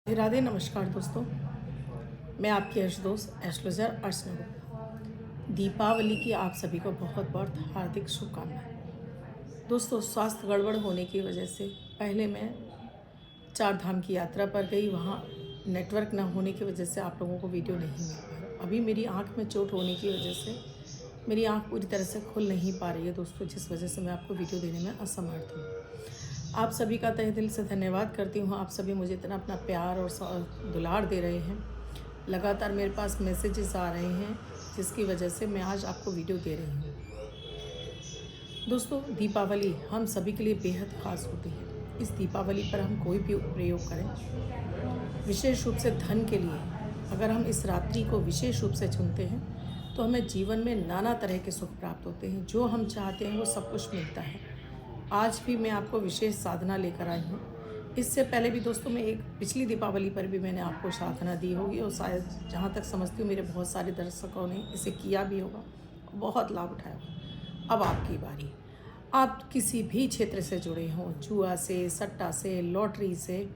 राधे नमस्कार दोस्तों। मैं आपकी यश दोस्त एस्ट्रोलॉजर अर्चना। दीपावली की आप सभी को बहुत बहुत हार्दिक शुभकामनाएं। दोस्तों, स्वास्थ्य गड़बड़ होने की वजह से पहले मैं चार धाम की यात्रा पर गई। वहाँ नेटवर्क ना होने की वजह से आप लोगों को वीडियो नहीं मिल पा रहा। अभी मेरी आँख में चोट होने की वजह से मेरी आँख पूरी तरह से खुल नहीं पा रही है दोस्तों, जिस वजह से मैं आपको वीडियो देने में असमर्थ हूँ। आप सभी का तहे दिल से धन्यवाद करती हूँ। आप सभी मुझे इतना अपना प्यार और दुलार दे रहे हैं। लगातार मेरे पास मैसेजेस आ रहे हैं, जिसकी वजह से मैं आज आपको वीडियो दे रही हूँ। दोस्तों, दीपावली हम सभी के लिए बेहद ख़ास होती है। इस दीपावली पर हम कोई भी प्रयोग करें, विशेष रूप से धन के लिए अगर हम इस रात्रि को विशेष रूप से चुनते हैं तो हमें जीवन में नाना तरह के सुख प्राप्त होते हैं। जो हम चाहते हैं वो सब कुछ मिलता है। आज भी मैं आपको विशेष साधना लेकर आई हूँ। इससे पहले भी दोस्तों मैं एक पिछली दीपावली पर भी मैंने आपको साधना दी होगी, और शायद जहाँ तक समझती हूँ मेरे बहुत सारे दर्शकों ने इसे किया भी होगा, बहुत लाभ उठाया होगा। अब आपकी बारी। आप किसी भी क्षेत्र से जुड़े हों, जुआ से, सट्टा से, लॉटरी से,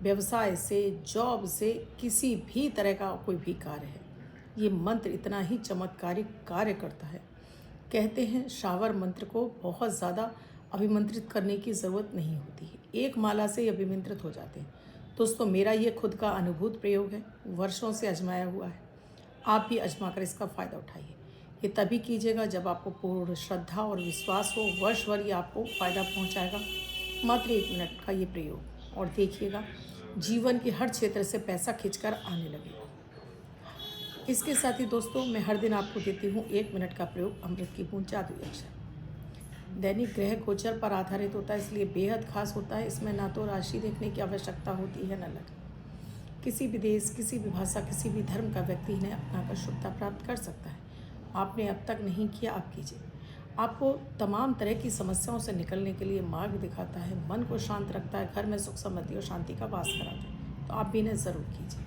व्यवसाय से, जॉब से, किसी भी तरह का कोई भी कार्य है, ये मंत्र इतना ही चमत्कारिक कार्य करता है। कहते हैं शावर मंत्र को बहुत ज़्यादा अभिमंत्रित करने की ज़रूरत नहीं होती है, एक माला से ही अभिमंत्रित हो जाते हैं। दोस्तों, मेरा ये खुद का अनुभूत प्रयोग है, वर्षों से आजमाया हुआ है। आप भी आजमा कर इसका फ़ायदा उठाइए। ये तभी कीजिएगा जब आपको पूर्ण श्रद्धा और विश्वास हो। वर्ष भर ये आपको फ़ायदा पहुंचाएगा। मात्र 1 मिनट का ये प्रयोग, और देखिएगा जीवन के हर क्षेत्र से पैसा खिंचकर आने लगेगा। इसके साथ ही दोस्तों, मैं हर दिन आपको देती हूँ 1 मिनट का प्रयोग, अमृत की बूंद जादुई अक्षर। दैनिक ग्रह गोचर पर आधारित होता है, इसलिए बेहद खास होता है। इसमें ना तो राशि देखने की आवश्यकता होती है, न लग्न। किसी भी देश, किसी भी भाषा, किसी भी धर्म का व्यक्ति इन्हें अपनाकर शुद्धता प्राप्त कर सकता है। आपने अब तक नहीं किया, आप कीजिए। आपको तमाम तरह की समस्याओं से निकलने के लिए मार्ग दिखाता है, मन को शांत रखता है, घर में सुख समृद्धि और शांति का वास कराता है। तो आप भी इन्हें ज़रूर कीजिए।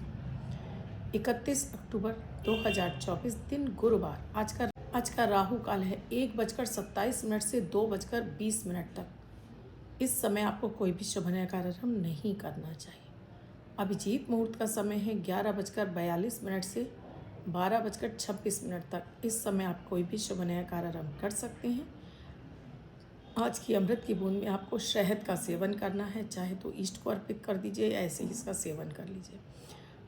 31 अक्टूबर 2024 दिन गुरुवार। आज का राहु काल है 1:27 से 2:20 तक। इस समय आपको कोई भी शुभ कार्यक्रम नहीं करना चाहिए। अभिजीत मुहूर्त का समय है 11:42 से 12:26 तक। इस समय आप कोई भी शुभ कार्यक्रम कर सकते हैं। आज की अमृत की बूंद में आपको शहद का सेवन करना है, चाहे तो इष्ट को अर्पित कर दीजिए या ऐसे ही इसका सेवन कर लीजिए।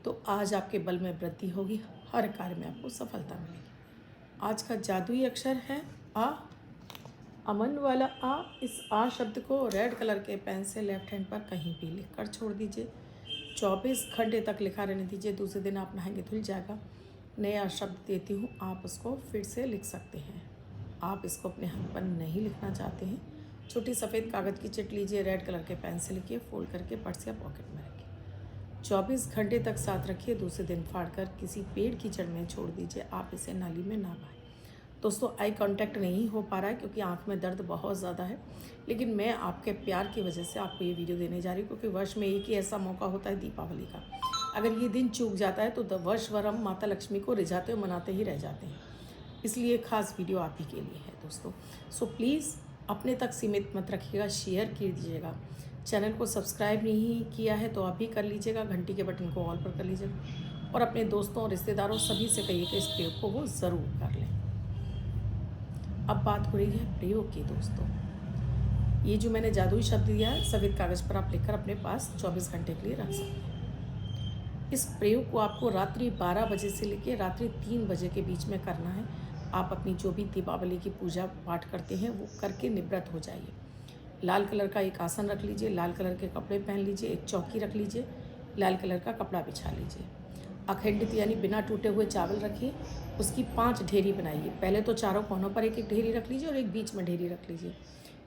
तो आज आपके बल में वृद्धि होगी, हर कार्य में आपको सफलता मिलेगी। आज का जादुई अक्षर है आ। अमन वाला आ। इस आ शब्द को रेड कलर के पेन से लेफ्ट हैंड पर कहीं भी लिख कर छोड़ दीजिए। 24 घंटे तक लिखा रहने दीजिए। दूसरे दिन आप नहाएंगे धुल जाएगा। नया शब्द देती हूँ, आप उसको फिर से लिख सकते हैं। आप इसको अपने हाथ पर नहीं लिखना चाहते हैं, छोटी सफ़ेद कागज़ की चिट लीजिए, रेड कलर के पेन से लिखिए, फोल्ड करके पर्स या पॉकेट में रखिए। 24 घंटे तक साथ रखिए। दूसरे दिन फाड़ कर किसी पेड़ की जड़ में छोड़ दीजिए। आप इसे नाली में ना बहाएं। दोस्तों, आई कांटेक्ट नहीं हो पा रहा है क्योंकि आंख में दर्द बहुत ज़्यादा है, लेकिन मैं आपके प्यार की वजह से आपको ये वीडियो देने जा रही हूँ, क्योंकि वर्ष में एक ही ऐसा मौका होता है दीपावली का। अगर ये दिन चूक जाता है तो वर्ष भर हम माता लक्ष्मी को रिझाते और मनाते ही रह जाते हैं। इसलिए खास वीडियो आप ही के लिए है दोस्तों। सो प्लीज़ अपने तक सीमित मत रखिएगा, शेयर कीजिएगा। चैनल को सब्सक्राइब नहीं किया है तो आप भी कर लीजिएगा, घंटी के बटन को ऑल पर कर लीजिएगा, और अपने दोस्तों, रिश्तेदारों सभी से कहिए कि इस प्रयोग को वो ज़रूर कर लें। अब बात हो रही है प्रयोग की दोस्तों। ये जो मैंने जादुई शब्द दिया है, सफ़ेद कागज़ पर आप लिखकर अपने पास 24 घंटे के लिए रख सकते हैं। इस प्रयोग को आपको रात्रि 12 बजे से लेकर रात्रि 3 बजे के बीच में करना है। आप अपनी जो भी दीपावली की पूजा पाठ करते हैं वो करके निवृत्त हो जाइए। लाल कलर का एक आसन रख लीजिए, लाल कलर के कपड़े पहन लीजिए, एक चौकी रख लीजिए, लाल कलर का कपड़ा बिछा लीजिए। अखंडित यानी बिना टूटे हुए चावल रखिए, उसकी 5 ढेरी बनाइए। पहले तो चारों कोनों पर एक एक ढेरी रख लीजिए और एक बीच में ढेरी रख लीजिए।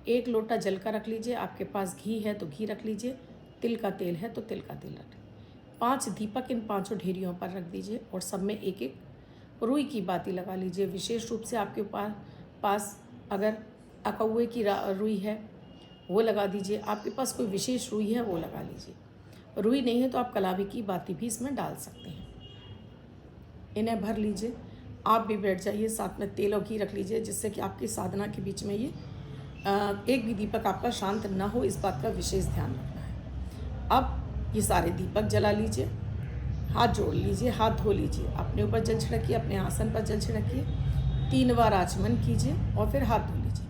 1 लोटा जल का रख लीजिए। आपके पास घी है तो घी रख लीजिए, तिल का तेल है तो तिल का तेल रख लीजिए। 5 दीपक इन 5 ढेरियों पर रख दीजिए और सब में एक एक रुई की बाती लगा लीजिए। विशेष रूप से आपके पास अगर अकौवे की रुई है वो लगा दीजिए। आपके पास कोई विशेष रुई है वो लगा लीजिए। रुई नहीं है तो आप कलावी की बाती भी इसमें डाल सकते हैं। इन्हें भर लीजिए। आप भी बैठ जाइए, साथ में तेल और घी रख लीजिए, जिससे कि आपकी साधना के बीच में ये एक भी दीपक आपका शांत ना हो, इस बात का विशेष ध्यान रखना है। अब ये सारे दीपक जला लीजिए, हाथ जोड़ लीजिए, हाथ धो लीजिए, अपने ऊपर जल छिड़किए, अपने आसन पर जल छिड़किए, 3 बार आचमन कीजिए और फिर हाथ धो लीजिए।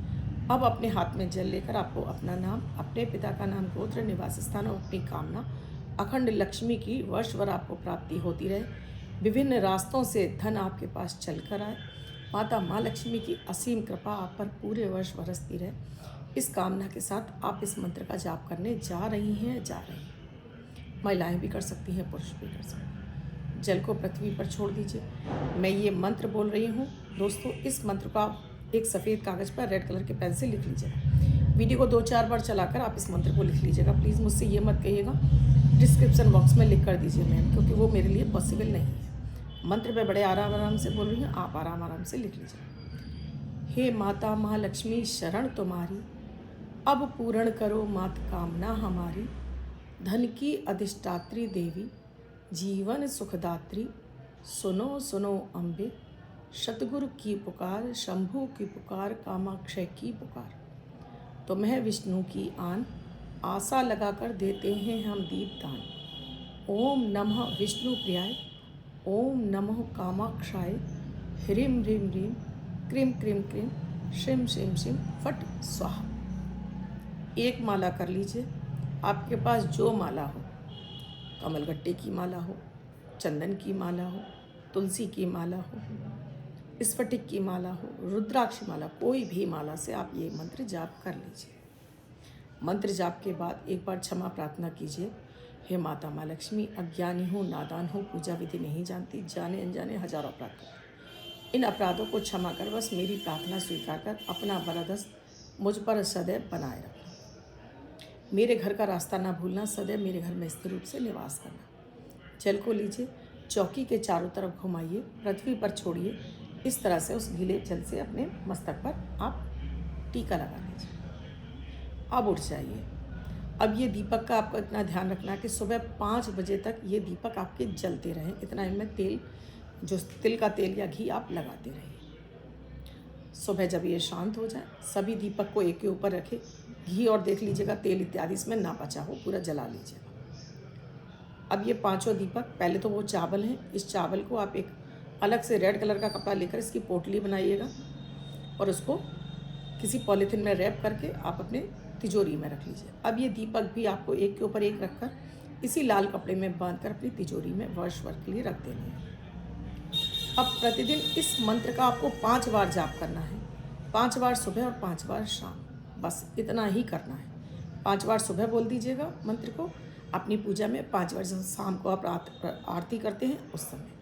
अब अपने हाथ में जल लेकर आपको अपना नाम, अपने पिता का नाम, गोत्र, निवास स्थान और अपनी कामना, अखंड लक्ष्मी की वर्ष भर आपको प्राप्ति होती रहे, विभिन्न रास्तों से धन आपके पास चल कर आए, माता माँ लक्ष्मी की असीम कृपा आप पर पूरे वर्ष बरसती रहे, इस कामना के साथ आप इस मंत्र का जाप करने जा रही हैं। महिलाएं भी कर सकती हैं, पुरुष भी कर सकते हैं। जल को पृथ्वी पर छोड़ दीजिए। मैं ये मंत्र बोल रही हूँ दोस्तों, इस मंत्र को आप एक सफ़ेद कागज़ पर रेड कलर के पेन से लिख लीजिएगा। वीडियो को 2-4 बार चलाकर आप इस मंत्र को लिख लीजिएगा। प्लीज़ मुझसे ये मत कहिएगा डिस्क्रिप्शन बॉक्स में लिख कर दीजिए मैम, क्योंकि वो मेरे लिए पॉसिबल नहीं है। मंत्र मैं बड़े आराम से बोल रही हूँ, आप आराम से लिख लीजिए। हे माता महालक्ष्मी शरण तुम्हारी, अब पूर्ण करो मात कामना हमारी, धन की अधिष्ठात्री देवी, जीवन सुखदात्री, सुनो सुनो अम्बे, सतगुरु की पुकार, शंभु की पुकार, कामाक्षय की पुकार, तुम्हें विष्णु की आन, आशा लगाकर देते हैं हम दीप दान। ओम नमः विष्णु प्रियाय, ओम नमः कामाक्षाय, ह्रीम ह्रीम ह्रीम, क्रीम क्रीम क्रीम, शिम शिम शिम, फट स्वाहा। एक माला कर लीजिए। आपके पास जो माला हो, कमलगट्टे की माला हो, चंदन की माला हो, तुलसी की माला हो, स्फटिक की माला हो, रुद्राक्ष माला, कोई भी माला से आप ये मंत्र जाप कर लीजिए। मंत्र जाप के बाद एक बार क्षमा प्रार्थना कीजिए। हे माता माँ लक्ष्मी, अज्ञानी हूँ, नादान हूँ, पूजा विधि नहीं जानती, जाने अनजाने हजारों अपराध करती। इन अपराधों को क्षमा कर बस मेरी प्रार्थना स्वीकार कर अपना बरदस्त मुझ पर सदैव बनाए रखना। मेरे घर का रास्ता ना भूलना, सदैव मेरे घर में स्थिर रूप से निवास करना। जल को लीजिए, चौकी के चारों तरफ घुमाइए, पृथ्वी पर छोड़िए। इस तरह से उस गीले जल से अपने मस्तक पर आप टीका लगा लीजिए। अब उठ जाइए। अब ये दीपक का आपको इतना ध्यान रखना है कि सुबह 5 बजे तक ये दीपक आपके जलते रहें। इतना इनमें तेल, जो तिल का तेल या घी आप लगाते रहिए। सुबह जब ये शांत हो जाए, सभी दीपक को एक के ऊपर रखें। घी और देख लीजिएगा तेल इत्यादि इसमें ना बचा हो, पूरा जला लीजिएगा। अब ये 5 दीपक, पहले तो वो चावल हैं, इस चावल को आप एक अलग से रेड कलर का कपड़ा लेकर इसकी पोटली बनाइएगा और उसको किसी पॉलीथिन में रैप करके आप अपने तिजोरी में रख लीजिए। अब ये दीपक भी आपको एक के ऊपर एक रखकर इसी लाल कपड़े में बांधकर अपनी तिजोरी में वर्ष भर के लिए रख देने हैं। अब प्रतिदिन इस मंत्र का आपको 5 बार जाप करना है, 5 बार सुबह और 5 बार शाम, बस इतना ही करना है। 5 बार सुबह बोल दीजिएगा मंत्र को अपनी पूजा में, 5 बार शाम को आप आरती करते हैं उस समय।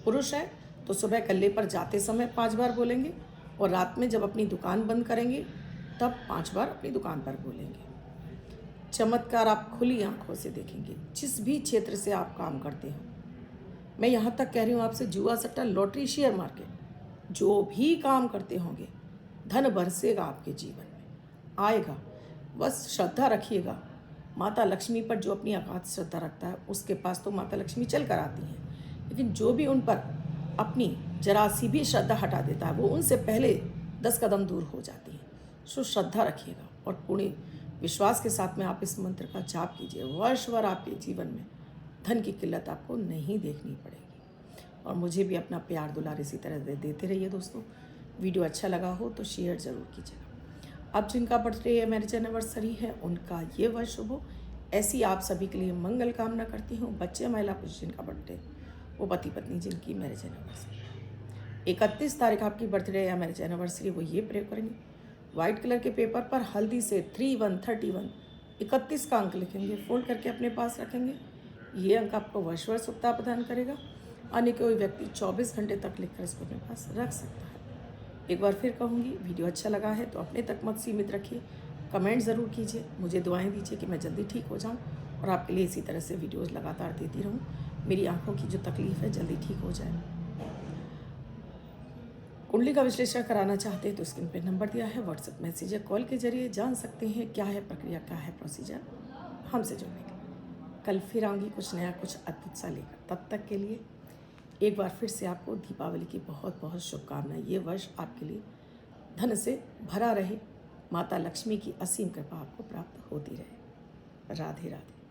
पुरुष है तो सुबह कल्ले पर जाते समय 5 बार बोलेंगे और रात में जब अपनी दुकान बंद करेंगे तब 5 बार अपनी दुकान पर बोलेंगे। चमत्कार आप खुली आंखों से देखेंगे। जिस भी क्षेत्र से आप काम करते हो, मैं यहाँ तक कह रही हूँ आपसे, जुआ सट्टा, लॉटरी, शेयर मार्केट, जो भी काम करते होंगे, धन बरसेगा आपके जीवन में, आएगा। बस श्रद्धा रखिएगा। माता लक्ष्मी पर जो अपनी अगाध श्रद्धा रखता है उसके पास तो माता लक्ष्मी चल कर आती हैं, लेकिन जो भी उन पर अपनी जरा सी भी श्रद्धा हटा देता है वो उनसे पहले 10 कदम दूर हो जाती है। सो श्रद्धा रखिएगा और पूर्ण विश्वास के साथ में आप इस मंत्र का जाप कीजिए। वर्ष भर आपके जीवन में धन की किल्लत आपको नहीं देखनी पड़ेगी। और मुझे भी अपना प्यार दुलार इसी तरह देते रहिए दोस्तों। वीडियो अच्छा लगा हो तो शेयर ज़रूर कीजिएगा। अब जिनका बर्थडे या मैरिज एनिवर्सरी है उनका ये वर्ष शुभ हो, ऐसी आप सभी के लिए मंगल कामना करती हूँ। बच्चे, महिला, पुरुष जिनका बर्थडे, वो पति पत्नी जिनकी मैरिज एनिवर्सरी 31 तारीख आपकी बर्थडे या मैरिज एनिवर्सरी, वो ये प्रयोग करेंगे। वाइट कलर के पेपर पर हल्दी से 31 का अंक लिखेंगे, फोल्ड करके अपने पास रखेंगे। ये अंक आपको वर्ष भर सुखता प्रदान करेगा। अन्य कोई व्यक्ति 24 घंटे तक लिखकर इसको अपने पास रख सकता है। एक बार फिर कहूँगी, वीडियो अच्छा लगा है तो अपने तक मत सीमित रखिए, कमेंट ज़रूर कीजिए, मुझे दुआएं दीजिए कि मैं जल्दी ठीक हो जाऊँ और आपके लिए इसी तरह से वीडियोज़ लगातार देती रहूँ। मेरी आंखों की जो तकलीफ़ है जल्दी ठीक हो जाए। कुंडली का विश्लेषण कराना चाहते हैं तो स्क्रीन पे नंबर दिया है, व्हाट्सएप मैसेज या कॉल के जरिए जान सकते हैं क्या है प्रक्रिया, क्या है प्रोसीजर हमसे जुड़ने के लिए। कल फिर आऊँगी कुछ नया, कुछ अद्भुत सा लेकर। तब तक के लिए एक बार फिर से आपको दीपावली की बहुत बहुत शुभकामनाएं। ये वर्ष आपके लिए धन से भरा रहे, माता लक्ष्मी की असीम कृपा आपको प्राप्त होती रहे। राधे राधे।